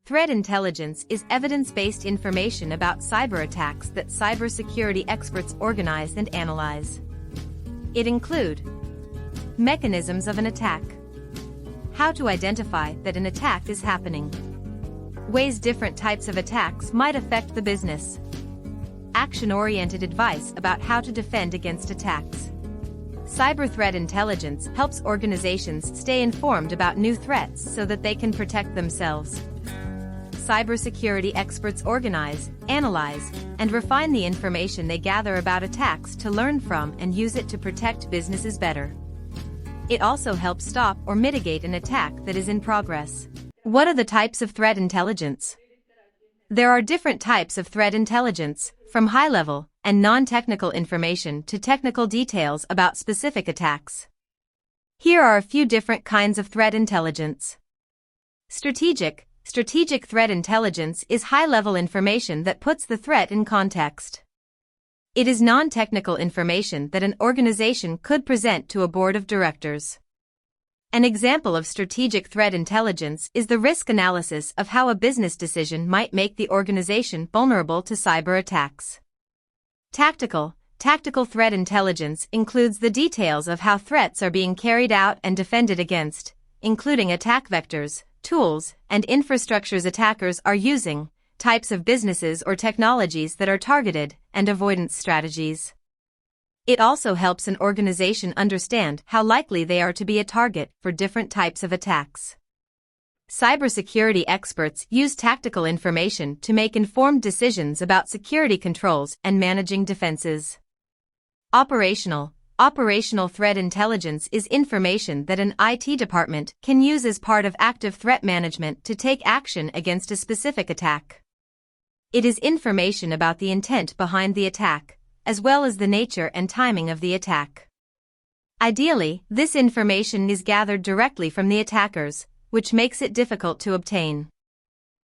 Threat intelligence is evidence-based information about cyberattacks that cybersecurity experts organize and analyze. It includes mechanisms of an attack, how to identify that an attack is happening, ways different types of attacks might affect the business, action-oriented advice about how to defend against attacks. Cyber threat intelligence helps organizations stay informed about new threats so that they can protect themselves. Cybersecurity experts organize, analyze, and refine the information they gather about attacks to learn from and use it to protect businesses better. It also helps stop or mitigate an attack that is in progress. What are the types of threat intelligence? There are different types of threat intelligence, from high-level and non-technical information to technical details about specific attacks. Here are a few different kinds of threat intelligence. Strategic threat intelligence is high-level information that puts the threat in context. It is non-technical information that an organization could present to a board of directors. An example of strategic threat intelligence is the risk analysis of how a business decision might make the organization vulnerable to cyber attacks. Tactical threat intelligence includes the details of how threats are being carried out and defended against, including attack vectors, tools, and infrastructures attackers are using, types of businesses or technologies that are targeted, and avoidance strategies. It also helps an organization understand how likely they are to be a target for different types of attacks. Cybersecurity experts use tactical information to make informed decisions about security controls and managing defenses. Operational threat intelligence is information that an IT department can use as part of active threat management to take action against a specific attack. It is information about the intent behind the attack, as well as the nature and timing of the attack. Ideally, this information is gathered directly from the attackers, which makes it difficult to obtain.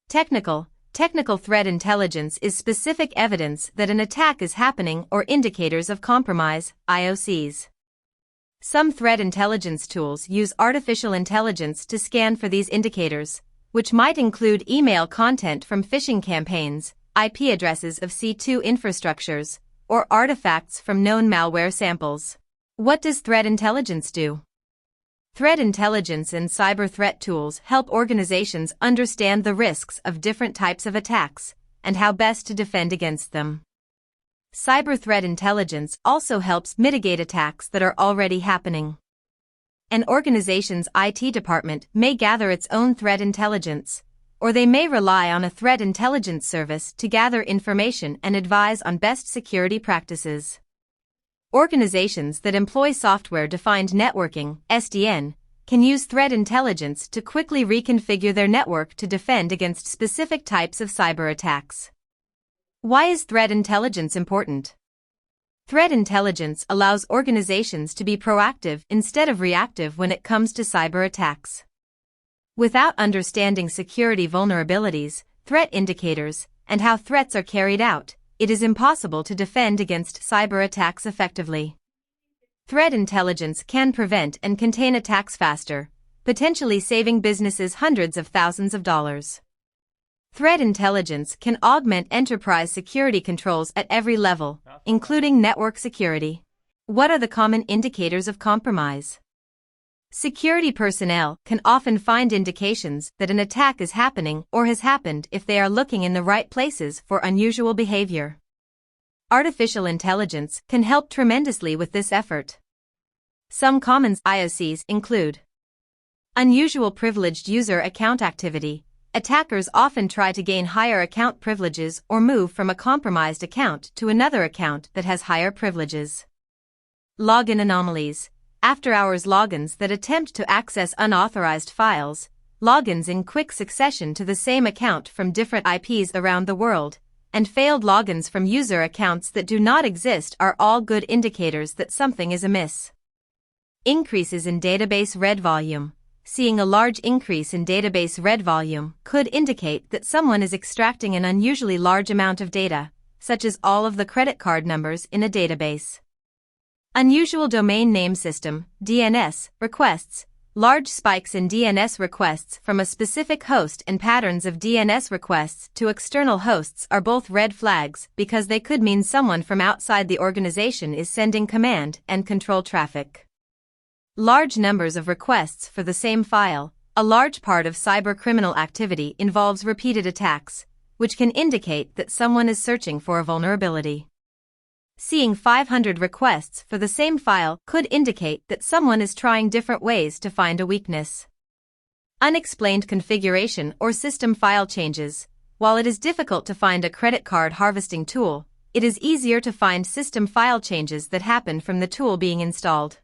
Technical threat intelligence is specific evidence that an attack is happening or indicators of compromise, IOCs. Some threat intelligence tools use artificial intelligence to scan for these indicators, which might include email content from phishing campaigns, IP addresses of C2 infrastructures, or artifacts from known malware samples. What does threat intelligence do? Threat intelligence and cyber threat tools help organizations understand the risks of different types of attacks and how best to defend against them. Cyber threat intelligence also helps mitigate attacks that are already happening. An organization's IT department may gather its own threat intelligence, or they may rely on a threat intelligence service to gather information and advise on best security practices. Organizations that employ software-defined networking, SDN, can use threat intelligence to quickly reconfigure their network to defend against specific types of cyber attacks. Why is threat intelligence important? Threat intelligence allows organizations to be proactive instead of reactive when it comes to cyber attacks. Without understanding security vulnerabilities, threat indicators, and how threats are carried out, it is impossible to defend against cyber attacks effectively. Threat intelligence can prevent and contain attacks faster, potentially saving businesses hundreds of thousands of dollars. Threat intelligence can augment enterprise security controls at every level, including network security. What are the common indicators of compromise? Security personnel can often find indications that an attack is happening or has happened if they are looking in the right places for unusual behavior. Artificial intelligence can help tremendously with this effort. Some common IOCs include unusual privileged user account activity. Attackers often try to gain higher account privileges or move from a compromised account to another account that has higher privileges. Login anomalies. After-hours logins that attempt to access unauthorized files, logins in quick succession to the same account from different IPs around the world, and failed logins from user accounts that do not exist are all good indicators that something is amiss. Increases in database read volume. Seeing a large increase in database read volume could indicate that someone is extracting an unusually large amount of data, such as all of the credit card numbers in a database. Unusual domain name system, DNS, requests. Large spikes in DNS requests from a specific host and patterns of DNS requests to external hosts are both red flags because they could mean someone from outside the organization is sending command and control traffic. Large numbers of requests for the same file. A large part of cybercriminal activity involves repeated attacks, which can indicate that someone is searching for a vulnerability. Seeing 500 requests for the same file could indicate that someone is trying different ways to find a weakness. Unexplained configuration or system file changes. While it is difficult to find a credit card harvesting tool, it is easier to find system file changes that happen from the tool being installed.